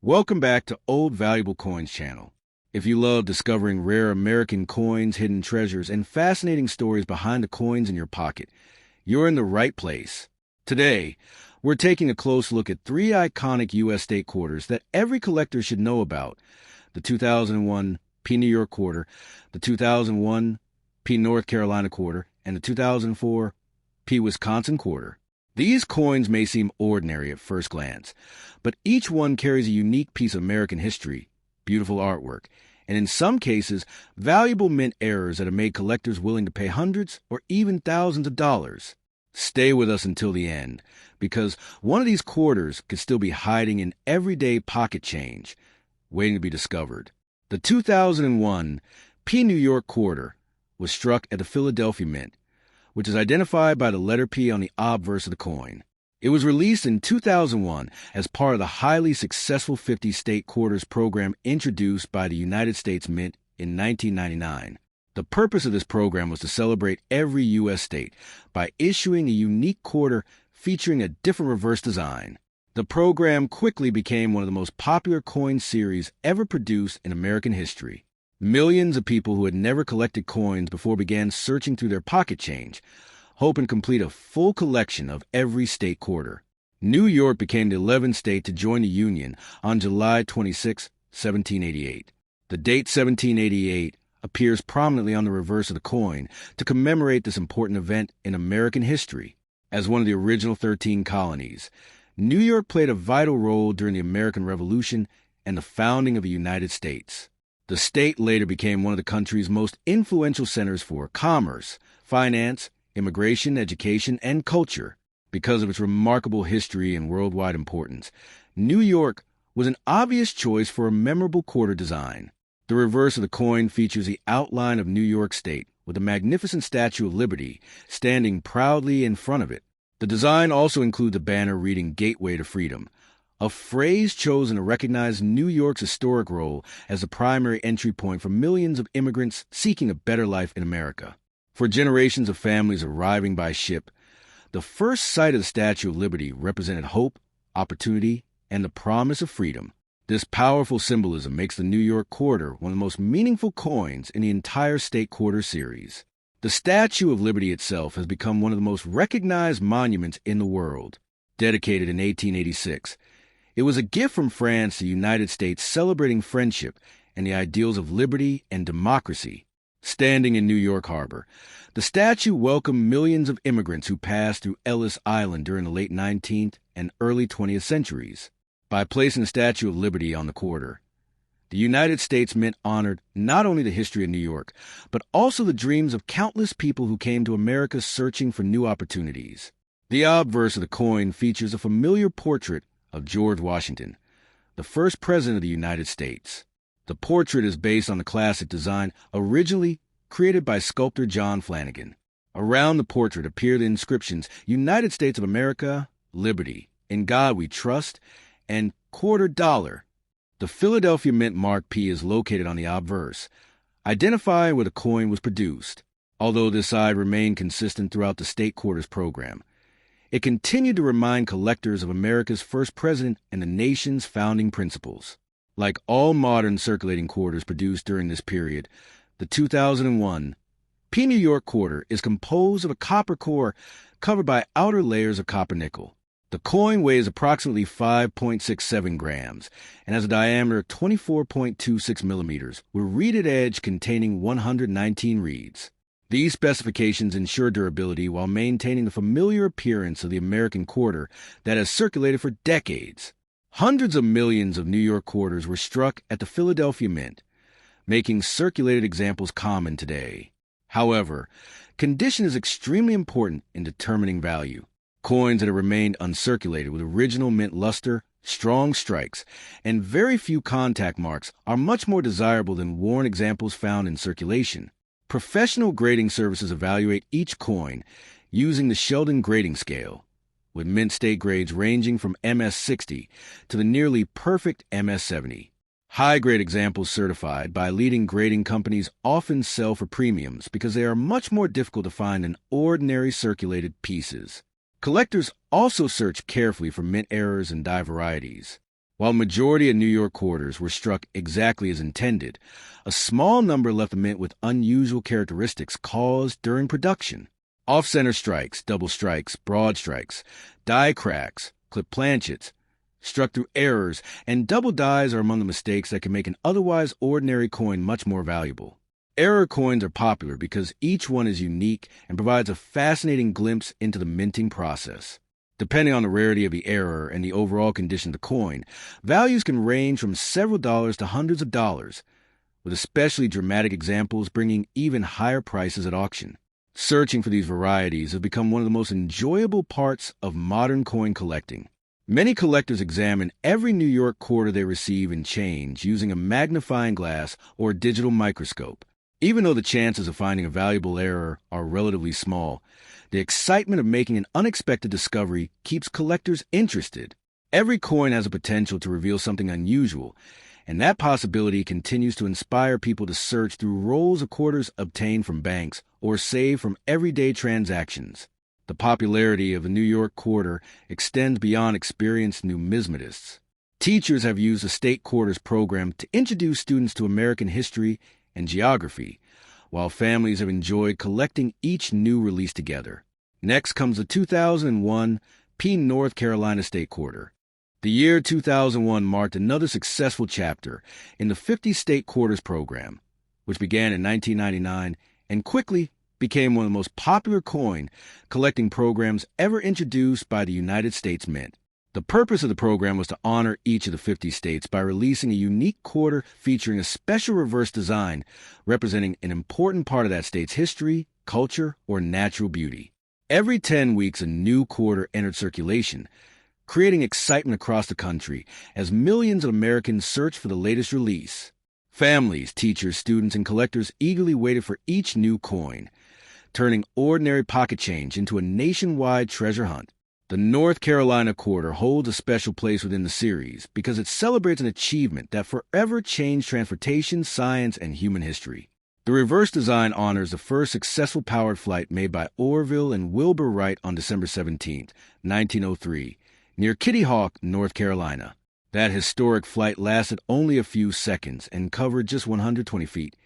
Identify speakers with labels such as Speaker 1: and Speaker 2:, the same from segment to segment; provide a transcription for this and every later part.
Speaker 1: Welcome back to Old Valuable Coins channel. If you love discovering rare American coins, hidden treasures, and fascinating stories behind the coins in your pocket, you're in the right place. Today, we're taking a close look at three iconic U.S. state quarters that every collector should know about: the 2001 P New York quarter, the 2001 P North Carolina quarter, and the 2004 P Wisconsin quarter. These coins may seem ordinary at first glance, but each one carries a unique piece of American history, beautiful artwork, and in some cases, valuable mint errors that have made collectors willing to pay hundreds or even thousands of dollars. Stay with us until the end, because one of these quarters could still be hiding in everyday pocket change, waiting to be discovered. The 2001 P New York quarter was struck at the Philadelphia Mint, which is identified by the letter P on the obverse of the coin. It was released in 2001 as part of the highly successful 50 state quarters program introduced by the United States Mint in 1999. The purpose of this program was to celebrate every U.S. state by issuing a unique quarter featuring a different reverse design. The program quickly became one of the most popular coin series ever produced in American history. Millions of people who had never collected coins before began searching through their pocket change, hoping to complete a full collection of every state quarter. New York became the 11th state to join the Union on July 26, 1788. The date 1788 appears prominently on the reverse of the coin to commemorate this important event in American history. As one of the original 13 colonies, New York played a vital role during the American Revolution and the founding of the United States. The state later became one of the country's most influential centers for commerce, finance, immigration, education, and culture. Because of its remarkable history and worldwide importance, New York was an obvious choice for a memorable quarter design. The reverse of the coin features the outline of New York State, with a magnificent Statue of Liberty standing proudly in front of it. The design also includes a banner reading "Gateway to Freedom," a phrase chosen to recognize New York's historic role as the primary entry point for millions of immigrants seeking a better life in America. For generations of families arriving by ship, the first sight of the Statue of Liberty represented hope, opportunity, and the promise of freedom. This powerful symbolism makes the New York quarter one of the most meaningful coins in the entire state quarter series. The Statue of Liberty itself has become one of the most recognized monuments in the world. Dedicated in 1886, it was a gift from France to the United States, celebrating friendship and the ideals of liberty and democracy. Standing in New York Harbor, the statue welcomed millions of immigrants who passed through Ellis Island during the late 19th and early 20th centuries. By placing the Statue of Liberty on the quarter, the United States Mint honored not only the history of New York, but also the dreams of countless people who came to America searching for new opportunities. The obverse of the coin features a familiar portrait of George Washington, the first president of the United States. The portrait is based on the classic design originally created by sculptor John Flanagan. Around the portrait appear the inscriptions "United States of America, Liberty, In God We Trust," and $quarter. The Philadelphia Mint Mark P is located on the obverse, identifying where the coin was produced. Although this side remained consistent throughout the state quarters program, it continued to remind collectors of America's first president and the nation's founding principles. Like all modern circulating quarters produced during this period, the 2001 P New York quarter is composed of a copper core covered by outer layers of copper nickel. The coin weighs approximately 5.67 grams and has a diameter of 24.26 millimeters, with reeded edge containing 119 reeds. These specifications ensure durability while maintaining the familiar appearance of the American quarter that has circulated for decades. Hundreds of millions of New York quarters were struck at the Philadelphia Mint, making circulated examples common today. However, condition is extremely important in determining value. Coins that have remained uncirculated with original mint luster, strong strikes, and very few contact marks are much more desirable than worn examples found in circulation. Professional grading services evaluate each coin using the Sheldon grading scale, with mint state grades ranging from MS-60 to the nearly perfect MS-70. High-grade examples certified by leading grading companies often sell for premiums because they are much more difficult to find than ordinary circulated pieces. Collectors also search carefully for mint errors and die varieties. While the majority of New York quarters were struck exactly as intended, a small number left the mint with unusual characteristics caused during production. Off-center strikes, double strikes, broad strikes, die cracks, clip planchets, struck through errors, and double dies are among the mistakes that can make an otherwise ordinary coin much more valuable. Error coins are popular because each one is unique and provides a fascinating glimpse into the minting process. Depending on the rarity of the error and the overall condition of the coin, values can range from several dollars to hundreds of dollars, with especially dramatic examples bringing even higher prices at auction. Searching for these varieties has become one of the most enjoyable parts of modern coin collecting. Many collectors examine every New York quarter they receive in change using a magnifying glass or digital microscope. Even though the chances of finding a valuable error are relatively small, the excitement of making an unexpected discovery keeps collectors interested. Every coin has a potential to reveal something unusual, and that possibility continues to inspire people to search through rolls of quarters obtained from banks or saved from everyday transactions. The popularity of the New York quarter extends beyond experienced numismatists. Teachers have used the state quarters program to introduce students to American history and geography, while families have enjoyed collecting each new release together. Next comes the 2001 P. North Carolina State Quarter. The year 2001 marked another successful chapter in the 50 State Quarters program, which began in 1999 and quickly became one of the most popular coin collecting programs ever introduced by the United States Mint. The purpose of the program was to honor each of the 50 states by releasing a unique quarter featuring a special reverse design representing an important part of that state's history, culture, or natural beauty. Every 10 weeks, a new quarter entered circulation, creating excitement across the country as millions of Americans searched for the latest release. Families, teachers, students, and collectors eagerly waited for each new coin, turning ordinary pocket change into a nationwide treasure hunt. The North Carolina quarter holds a special place within the series because it celebrates an achievement that forever changed transportation, science, and human history. The reverse design honors the first successful powered flight made by Orville and Wilbur Wright on December 17, 1903, near Kitty Hawk, North Carolina. That historic flight lasted only a few seconds and covered just 120 feet.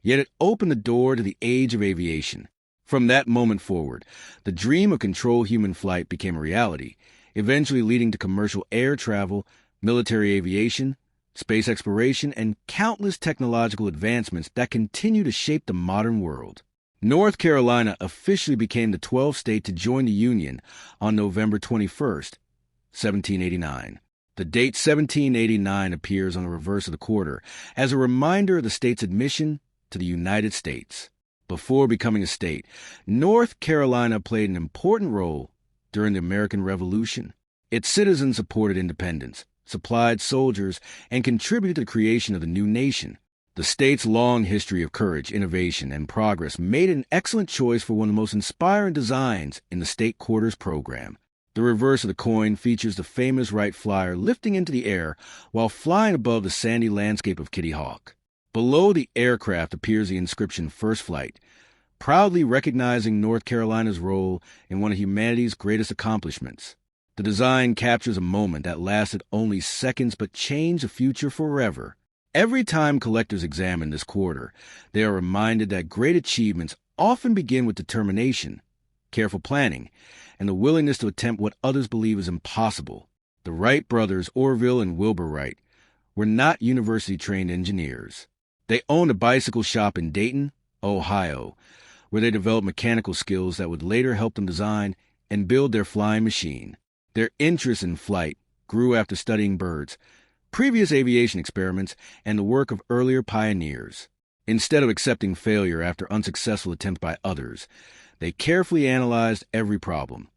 Speaker 1: Yet it opened the door to the age of aviation. From that moment forward, the dream of controlled human flight became a reality, eventually leading to commercial air travel, military aviation, space exploration, and countless technological advancements that continue to shape the modern world. North Carolina officially became the 12th state to join the Union on November 21, 1789. The date 1789 appears on the reverse of the quarter as a reminder of the state's admission to the United States. Before becoming a state, North Carolina played an important role during the American Revolution. Its citizens supported independence, supplied soldiers, and contributed to the creation of the new nation. The state's long history of courage, innovation, and progress made it an excellent choice for one of the most inspiring designs in the state quarters program. The reverse of the coin features the famous Wright Flyer lifting into the air while flying above the sandy landscape of Kitty Hawk. Below the aircraft appears the inscription First Flight, proudly recognizing North Carolina's role in one of humanity's greatest accomplishments. The design captures a moment that lasted only seconds but changed the future forever. Every time collectors examine this quarter, they are reminded that great achievements often begin with determination, careful planning, and the willingness to attempt what others believe is impossible. The Wright brothers, Orville and Wilbur Wright, were not university-trained engineers. They owned a bicycle shop in Dayton, Ohio, where they developed mechanical skills that would later help them design and build their flying machine. Their interest in flight grew after studying birds, previous aviation experiments, and the work of earlier pioneers. Instead of accepting failure after unsuccessful attempts by others, they carefully analyzed every problem,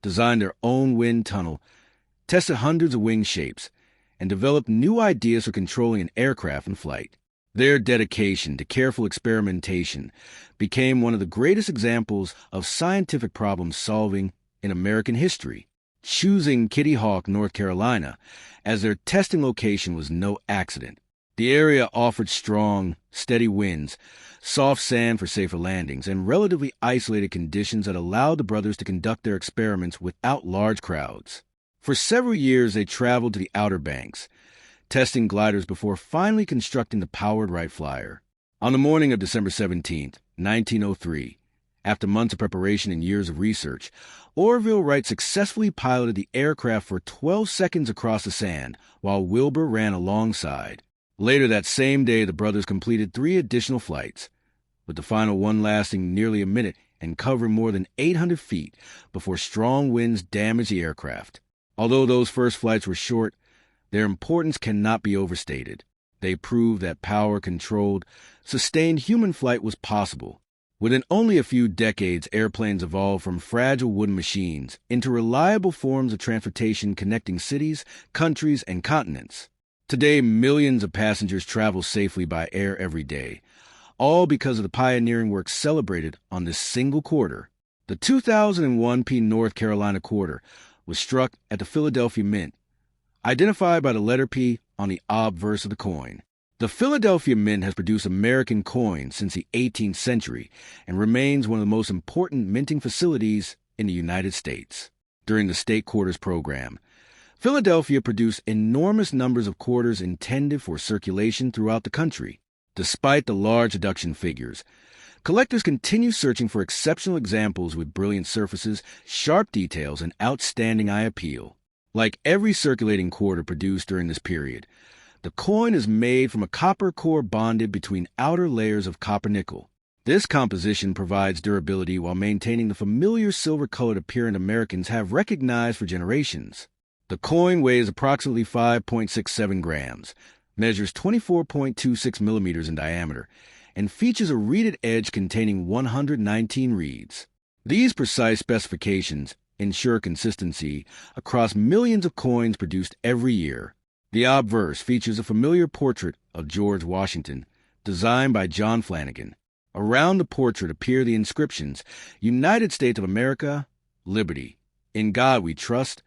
Speaker 1: designed their own wind tunnel, tested hundreds of wing shapes, and developed new ideas for controlling an aircraft in flight. Their dedication to careful experimentation became one of the greatest examples of scientific problem-solving in American history. Choosing Kitty Hawk, North Carolina, as their testing location was no accident. The area offered strong, steady winds, soft sand for safer landings, and relatively isolated conditions that allowed the brothers to conduct their experiments without large crowds. For several years, they traveled to the Outer Banks, testing gliders before finally constructing the powered Wright Flyer. On the morning of December 17, 1903, after months of preparation and years of research, Orville Wright successfully piloted the aircraft for 12 seconds across the sand, while Wilbur ran alongside. Later that same day, the brothers completed 3 additional flights, with the final one lasting nearly a minute and covering more than 800 feet before strong winds damaged the aircraft. Although those first flights were short, their importance cannot be overstated. They proved that power-controlled, sustained human flight was possible. Within only a few decades, airplanes evolved from fragile wooden machines into reliable forms of transportation connecting cities, countries, and continents. Today, millions of passengers travel safely by air every day, all because of the pioneering work celebrated on this single quarter. The 2001 P North Carolina quarter was struck at the Philadelphia Mint, identified by the letter P on the obverse of the coin. The Philadelphia Mint has produced American coins since the 18th century and remains one of the most important minting facilities in the United States. During the state quarters program, Philadelphia produced enormous numbers of quarters intended for circulation throughout the country. Despite the large deduction figures, collectors continue searching for exceptional examples with brilliant surfaces, sharp details, and outstanding eye appeal. Like every circulating quarter produced during this period, the coin is made from a copper core bonded between outer layers of copper nickel. This composition provides durability while maintaining the familiar silver-colored appearance Americans have recognized for generations. The coin weighs approximately 5.67 grams, measures 24.26 millimeters in diameter, and features a reeded edge containing 119 reeds. These precise specifications ensure consistency across millions of coins produced every year. The obverse features a familiar portrait of George Washington, designed by John Flanagan. Around the portrait appear the inscriptions, United States of America, Liberty, In God We Trust,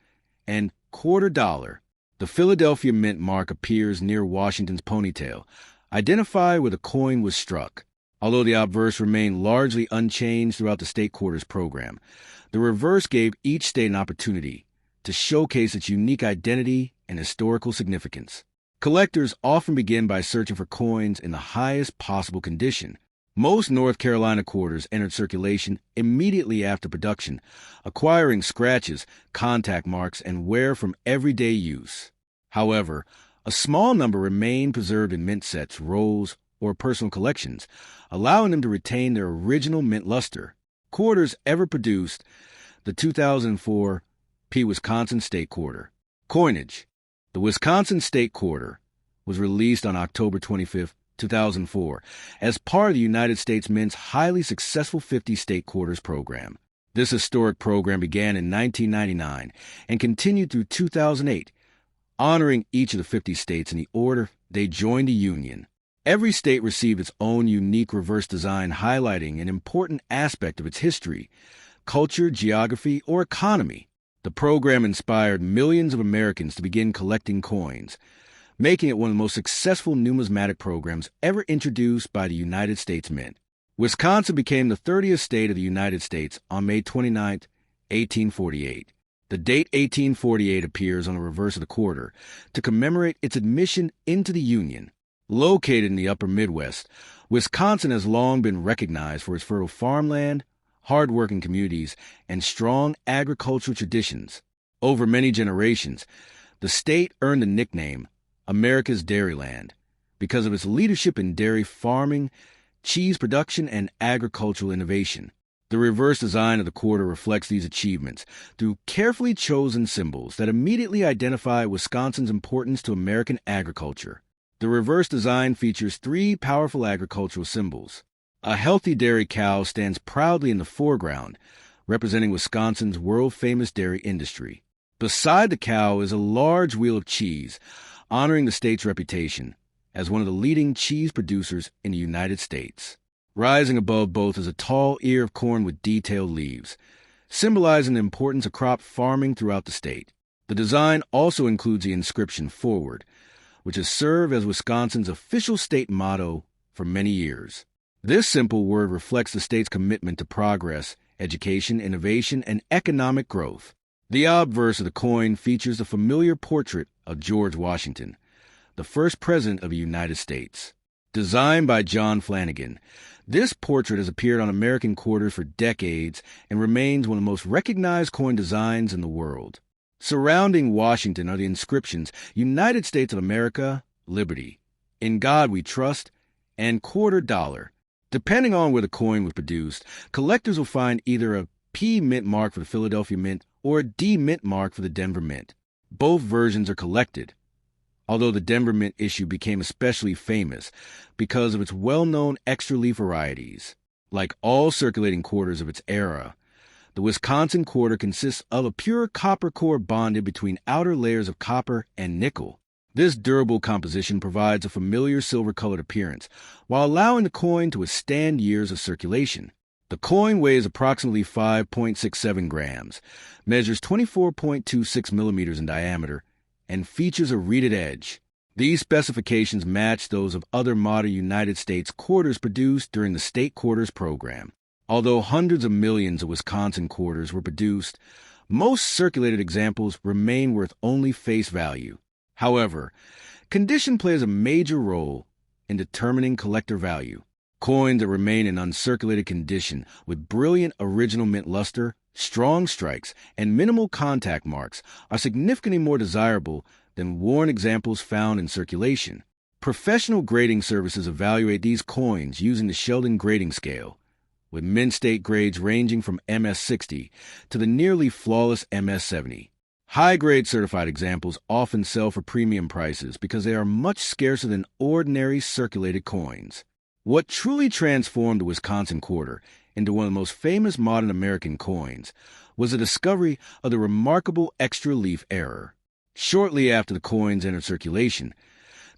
Speaker 1: and $quarter. The Philadelphia Mint mark appears near Washington's ponytail, identified where the coin was struck. Although the obverse remained largely unchanged throughout the state quarters program, the reverse gave each state an opportunity to showcase its unique identity and historical significance. Collectors often begin by searching for coins in the highest possible condition. Most North Carolina quarters entered circulation immediately after production, acquiring scratches, contact marks, and wear from everyday use. However, a small number remain preserved in mint sets, rolls, or personal collections, allowing them to retain their original mint luster. Quarters ever produced: the 2004 P Wisconsin State Quarter. Coinage: the Wisconsin State Quarter was released on October 25, 2004, as part of the United States Mint's highly successful 50 State Quarters program. This historic program began in 1999 and continued through 2008, honoring each of the 50 states in the order they joined the Union. Every state received its own unique reverse design highlighting an important aspect of its history, culture, geography, or economy. The program inspired millions of Americans to begin collecting coins, making it one of the most successful numismatic programs ever introduced by the United States Mint. Wisconsin became the 30th state of the United States on May 29, 1848. The date 1848 appears on the reverse of the quarter to commemorate its admission into the Union. Located in the upper Midwest, Wisconsin has long been recognized for its fertile farmland, hard-working communities, and strong agricultural traditions. Over many generations, the state earned the nickname America's Dairyland because of its leadership in dairy farming, cheese production, and agricultural innovation. The reverse design of the quarter reflects these achievements through carefully chosen symbols that immediately identify Wisconsin's importance to American agriculture. The reverse design features 3 powerful agricultural symbols. A healthy dairy cow stands proudly in the foreground, representing Wisconsin's world-famous dairy industry. Beside the cow is a large wheel of cheese, honoring the state's reputation as one of the leading cheese producers in the United States. Rising above both is a tall ear of corn with detailed leaves, symbolizing the importance of crop farming throughout the state. The design also includes the inscription "Forward," which has served as Wisconsin's official state motto for many years. This simple word reflects the state's commitment to progress, education, innovation, and economic growth. The obverse of the coin features the familiar portrait of George Washington, the first president of the United States. Designed by John Flanagan, this portrait has appeared on American quarters for decades and remains one of the most recognized coin designs in the world. Surrounding Washington are the inscriptions United States of America, Liberty, In God We Trust, and Quarter Dollar. Depending on where the coin was produced, collectors will find either a P mint mark for the Philadelphia Mint or a D mint mark for the Denver Mint. Both versions are collected, although the Denver Mint issue became especially famous because of its well-known extra leaf varieties. Like all circulating quarters of its era, the Wisconsin quarter consists of a pure copper core bonded between outer layers of copper and nickel. This durable composition provides a familiar silver-colored appearance, while allowing the coin to withstand years of circulation. The coin weighs approximately 5.67 grams, measures 24.26 millimeters in diameter, and features a reeded edge. These specifications match those of other modern United States quarters produced during the state quarters program. Although hundreds of millions of Wisconsin quarters were produced, most circulated examples remain worth only face value. However, condition plays a major role in determining collector value. Coins that remain in uncirculated condition with brilliant original mint luster, strong strikes, and minimal contact marks are significantly more desirable than worn examples found in circulation. Professional grading services evaluate these coins using the Sheldon grading scale, with mint state grades ranging from MS-60 to the nearly flawless MS-70. High-grade certified examples often sell for premium prices because they are much scarcer than ordinary circulated coins. What truly transformed the Wisconsin quarter into one of the most famous modern American coins was the discovery of the remarkable extra leaf error. Shortly after the coins entered circulation,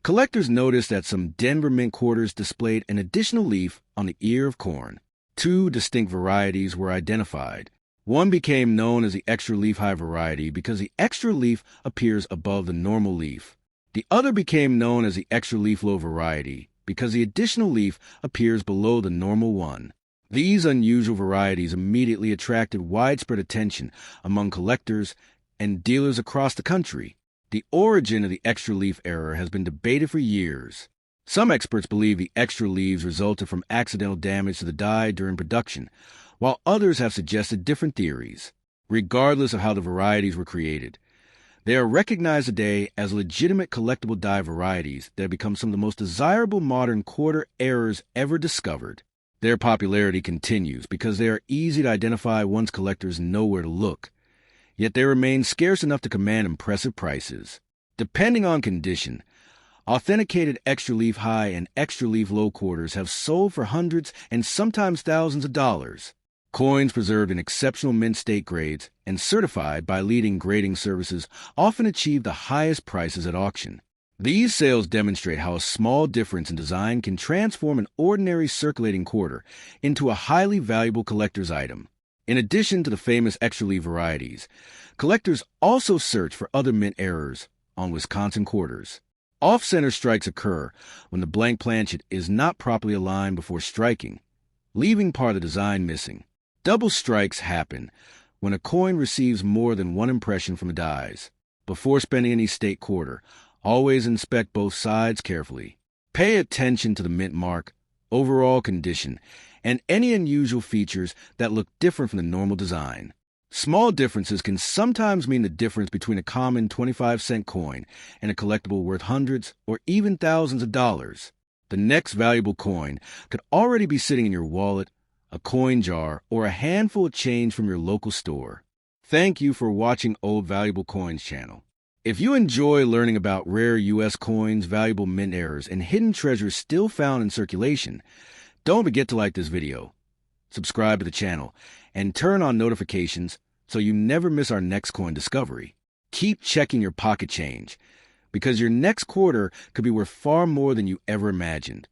Speaker 1: collectors noticed that some Denver Mint quarters displayed an additional leaf on the ear of corn. Two distinct varieties were identified. One became known as the extra leaf high variety because the extra leaf appears above the normal leaf. The other became known as the extra leaf low variety because the additional leaf appears below the normal one. These unusual varieties immediately attracted widespread attention among collectors and dealers across the country. The origin of the extra leaf error has been debated for years. Some experts believe the extra leaves resulted from accidental damage to the die during production, while others have suggested different theories. Regardless of how the varieties were created, they are recognized today as legitimate collectible die varieties that have become some of the most desirable modern quarter errors ever discovered. Their popularity continues because they are easy to identify once collectors know where to look, yet they remain scarce enough to command impressive prices. Depending on condition, authenticated extra leaf high and extra leaf low quarters have sold for hundreds and sometimes thousands of dollars. Coins preserved in exceptional mint state grades and certified by leading grading services often achieve the highest prices at auction. These sales demonstrate how a small difference in design can transform an ordinary circulating quarter into a highly valuable collector's item. In addition to the famous extra leaf varieties, collectors also search for other mint errors on Wisconsin quarters. Off-center strikes occur when the blank planchet is not properly aligned before striking, leaving part of the design missing. Double strikes happen when a coin receives more than one impression from the dies. Before spending any state quarter, always inspect both sides carefully. Pay attention to the mint mark, overall condition, and any unusual features that look different from the normal design. Small differences can sometimes mean the difference between a common 25-cent coin and a collectible worth hundreds or even thousands of dollars. The next valuable coin could already be sitting in your wallet, a coin jar, or a handful of change from your local store. Thank you for watching Old Valuable Coins channel. If you enjoy learning about rare U.S. coins, valuable mint errors, and hidden treasures still found in circulation, don't forget to like this video, subscribe to the channel, and turn on notifications so you never miss our next coin discovery. Keep checking your pocket change, because your next quarter could be worth far more than you ever imagined.